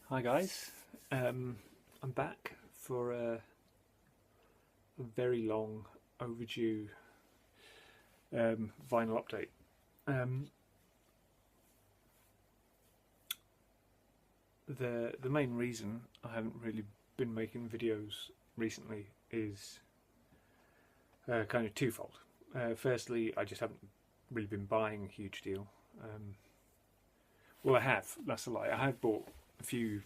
Hi guys, I'm back for a very long overdue vinyl update. Um, the main reason I haven't really been making videos recently is kind of twofold. Firstly, I just haven't really been buying a huge deal. Well, I have. That's a lie. I have bought a few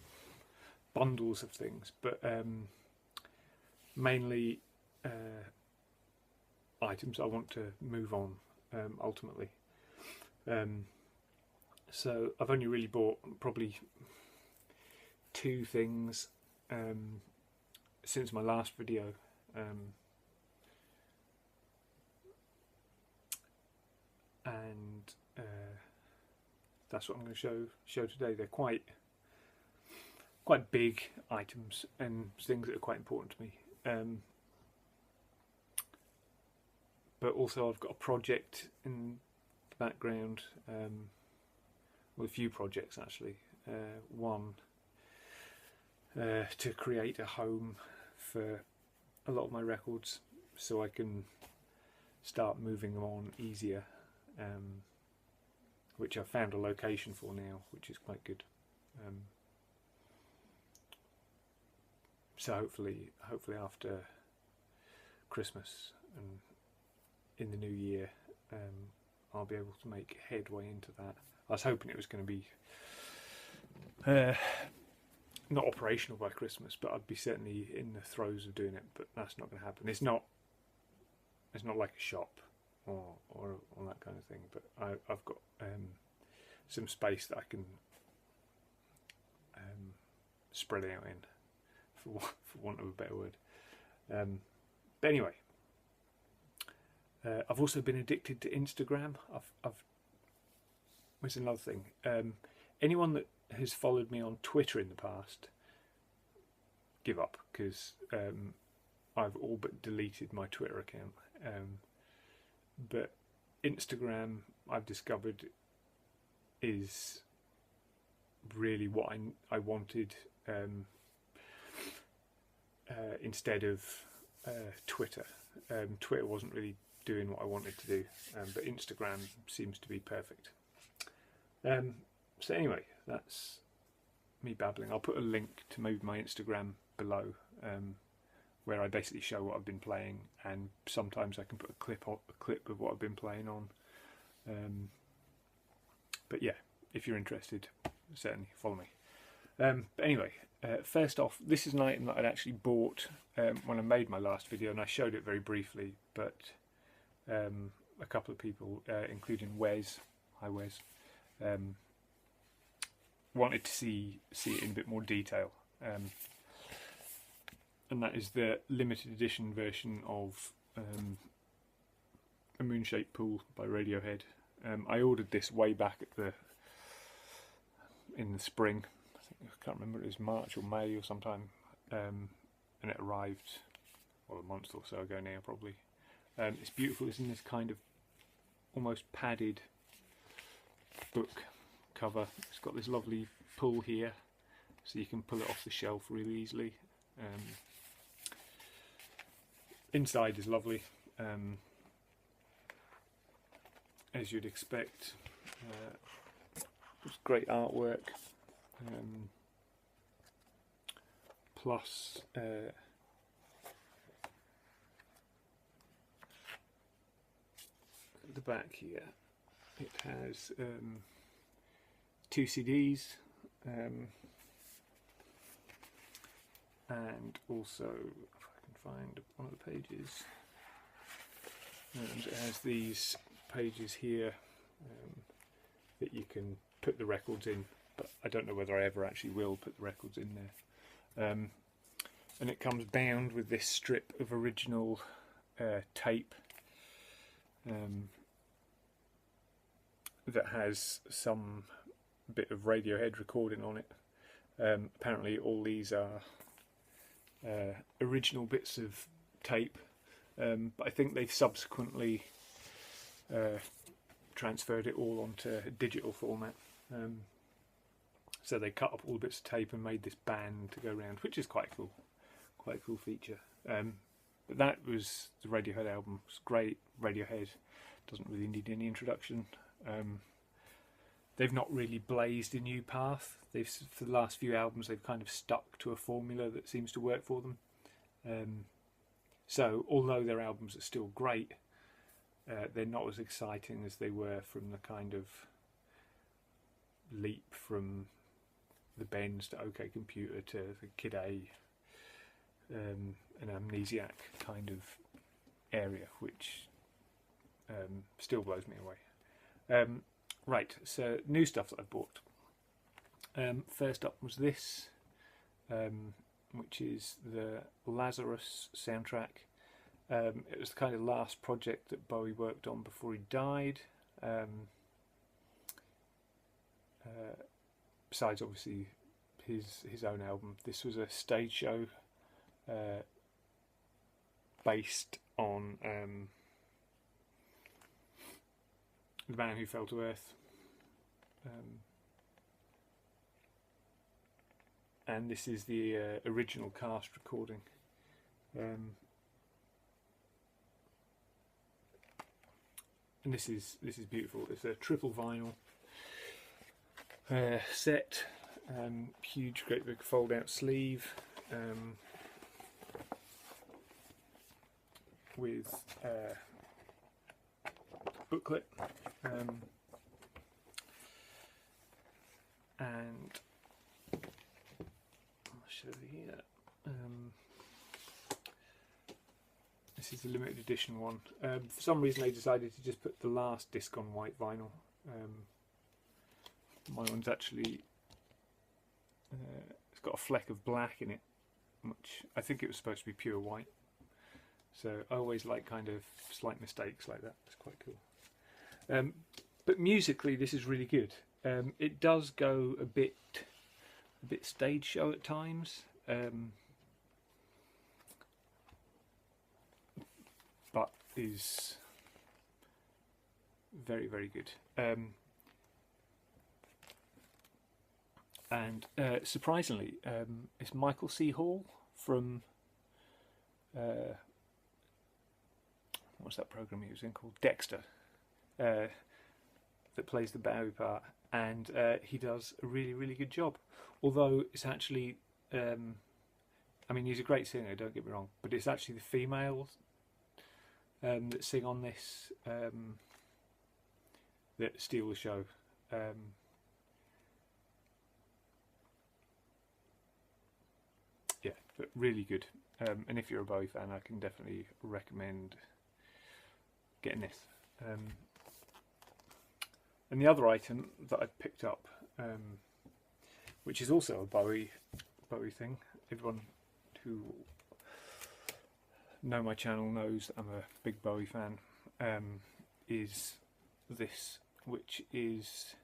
bundles of things, but mainly items I want to move on ultimately. So I've only really bought probably two things since my last video, and that's what I'm going to show today. They're quite big items and things that are quite important to me. But also I've got a project in the background, well, a few projects actually. One to create a home for a lot of my records so I can start moving them on easier, which I've found a location for now, which is quite good. So hopefully after Christmas and in the new year, I'll be able to make headway into that. I was hoping it was going to be not operational by Christmas, but I'd be certainly in the throes of doing it. But that's not going to happen. It's not like a shop or that kind of thing. But I've got some space that I can spread out in, for want of a better word. But anyway, I've also been addicted to Instagram. There's another thing. Anyone that has followed me on Twitter in the past, give up, because I've all but deleted my Twitter account. But Instagram, I've discovered, is really what I wanted instead of Twitter. Twitter wasn't really doing what I wanted to do, but Instagram seems to be perfect. So anyway, that's me babbling. I'll put a link to maybe my Instagram below, where I basically show what I've been playing, and sometimes I can put a clip of what I've been playing on. But yeah, if you're interested, certainly follow me. But anyway, first off, this is an item that I'd actually bought when I made my last video, and I showed it very briefly, but a couple of people, including Wes, hi Wes, wanted to see it in a bit more detail, and that is the limited edition version of A Moon-Shaped Pool by Radiohead. I ordered this way back in the spring. I can't remember, it was March or May or sometime, and it arrived, well, a month or so ago now probably. It's beautiful. It's in this kind of almost padded book cover. It's got this lovely pull here, so you can pull it off the shelf really easily. Inside is lovely, as you'd expect. It's great artwork, plus the back here it has two CDs, and also, if I can find one of the pages, and it has these pages here that you can put the records in, but I don't know whether I ever actually will put the records in there. And it comes bound with this strip of original tape that has some bit of Radiohead recording on it. Apparently all these are original bits of tape, but I think they've subsequently transferred it all onto digital format. So So they cut up all the bits of tape and made this band to go around, which is quite cool. Quite a cool feature. But that was the Radiohead album. It's great. Radiohead doesn't really need any introduction. They've not really blazed a new path. For the last few albums, they've kind of stuck to a formula that seems to work for them. So although their albums are still great, they're not as exciting as they were from the kind of leap from the Bends to OK Computer to the Kid A, an Amnesiac kind of area, which still blows me away. Right, so new stuff that I bought. First up was this, which is the Lazarus soundtrack. It was the kind of last project that Bowie worked on before he died. Besides, obviously, his own album. This was a stage show based on The Man Who Fell to Earth. And this is the original cast recording. And this is beautiful. It's a triple vinyl set, huge, great big fold-out sleeve, with booklet, and I'll show you here. This is the limited edition one. For some reason they decided to just put the last disc on white vinyl. My one's actually it's got a fleck of black in it, which I think it was supposed to be pure white. So I always like kind of slight mistakes like that. It's quite cool. But musically, this is really good. It does go a bit stage show at times. But is very, very good. And surprisingly, it's Michael C. Hall from what's that program he was in called? Dexter, that plays the Bowie part, and he does a really, really good job. Although it's actually, I mean, he's a great singer, don't get me wrong, but it's actually the females that sing on this that steal the show. Yeah, but really good. And if you're a Bowie fan, I can definitely recommend getting this. And the other item that I picked up, which is also a Bowie thing. Everyone who know my channel knows I'm a big Bowie fan. Is this, which is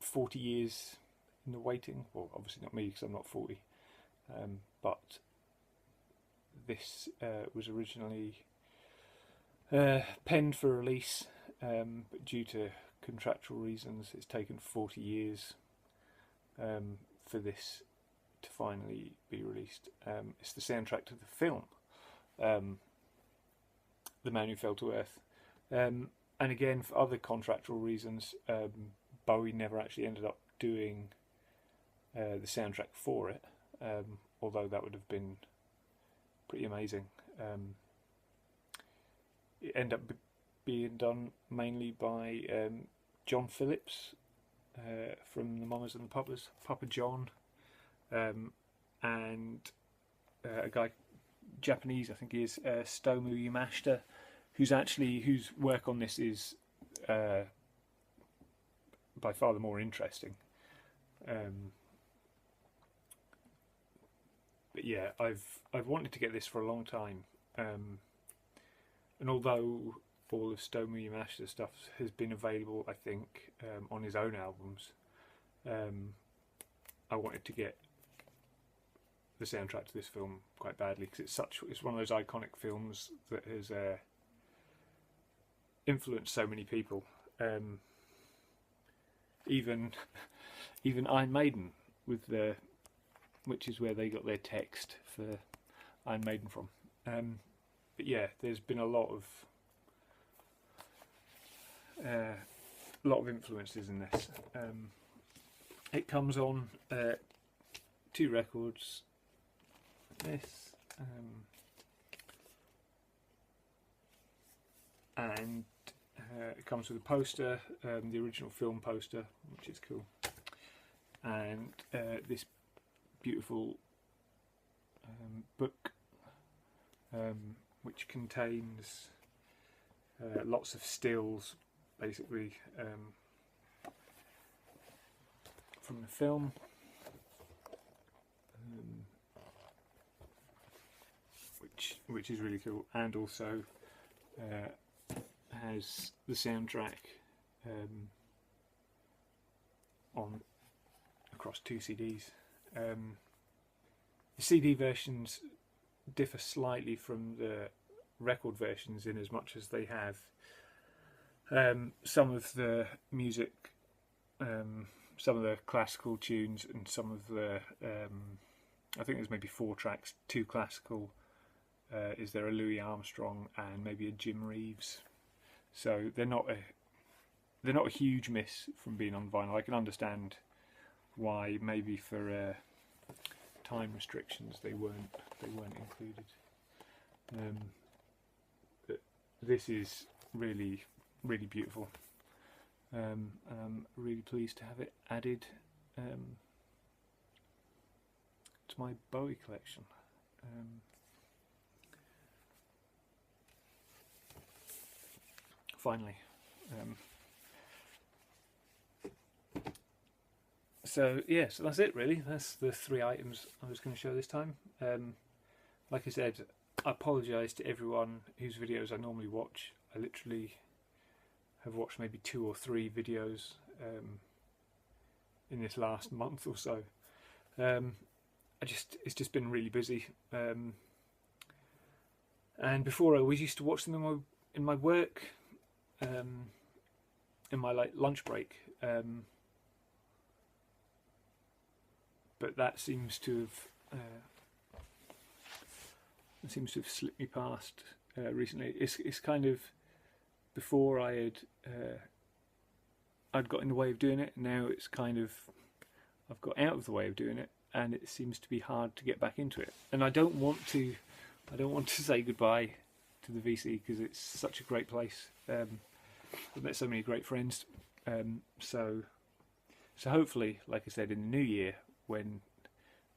40 years in the waiting. Well, obviously not me because I'm not 40, but this was originally penned for release, but due to contractual reasons it's taken 40 years for this to finally be released. It's the soundtrack to the film The Man Who Fell to Earth, and again, for other contractual reasons, Bowie never actually ended up doing the soundtrack for it, although that would have been pretty amazing. It ended up being done mainly by John Phillips from the Mamas and the Papas, Papa John, and a guy, Japanese I think he is, Stomu Yamashita, whose work on this is by far the more interesting. But yeah, I've wanted to get this for a long time, and although all of Stomu Yamashita's stuff has been available, I think, on his own albums, I wanted to get the soundtrack to this film quite badly because it's one of those iconic films that has influenced so many people. Even even Iron Maiden with the, which is where they got their text for Iron Maiden from. But yeah, there's been a lot of influences in this. It comes on 2 records. This and it comes with a poster, the original film poster, which is cool, and this beautiful book, which contains lots of stills, basically, from the film. Which is really cool, and also has the soundtrack on across 2 CDs. The CD versions differ slightly from the record versions in as much as they have some of the music, some of the classical tunes, and some of the I think there's maybe 4 tracks, 2 classical. Is there a Louis Armstrong and maybe a Jim Reeves? So they're not a huge miss from being on vinyl. I can understand why maybe for time restrictions they weren't included. But this is really beautiful, and I'm really pleased to have it added to my Bowie collection. Finally. So that's it really. That's the 3 items I was going to show this time. Like I said, I apologise to everyone whose videos I normally watch. I literally have watched maybe 2 or 3 videos in this last month or so. It's just been really busy. And before I always used to watch them in my work. In my lunch break, but that seems to have slipped me past recently. It's kind of before I'd got in the way of doing it. Now it's kind of I've got out of the way of doing it, and it seems to be hard to get back into it. And I don't want to say goodbye to the VC because it's such a great place. I've met so many great friends, so hopefully, like I said, in the new year when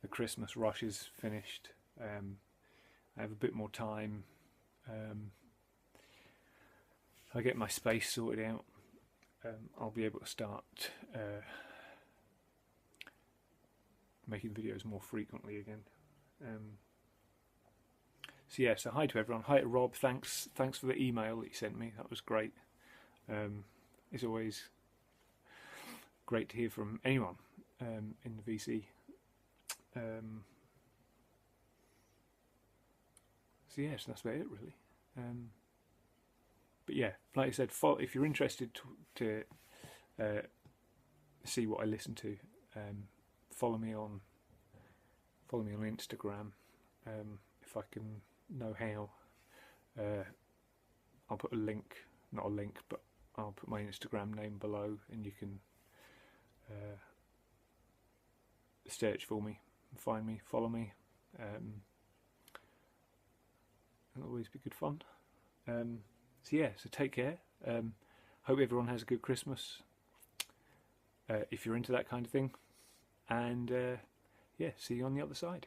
the Christmas rush is finished, I have a bit more time. I get my space sorted out. I'll be able to start making videos more frequently again. So hi to everyone. Hi to Rob. Thanks for the email that you sent me. That was great. It's always great to hear from anyone in the VC. So that's about it really. But yeah, like I said, if you're interested to see what I listen to, follow me on Instagram. If I can know how, I'll put not a link, but I'll put my Instagram name below, and you can search for me, find me, follow me. It'll always be good fun. So take care. Hope everyone has a good Christmas, if you're into that kind of thing, and see you on the other side.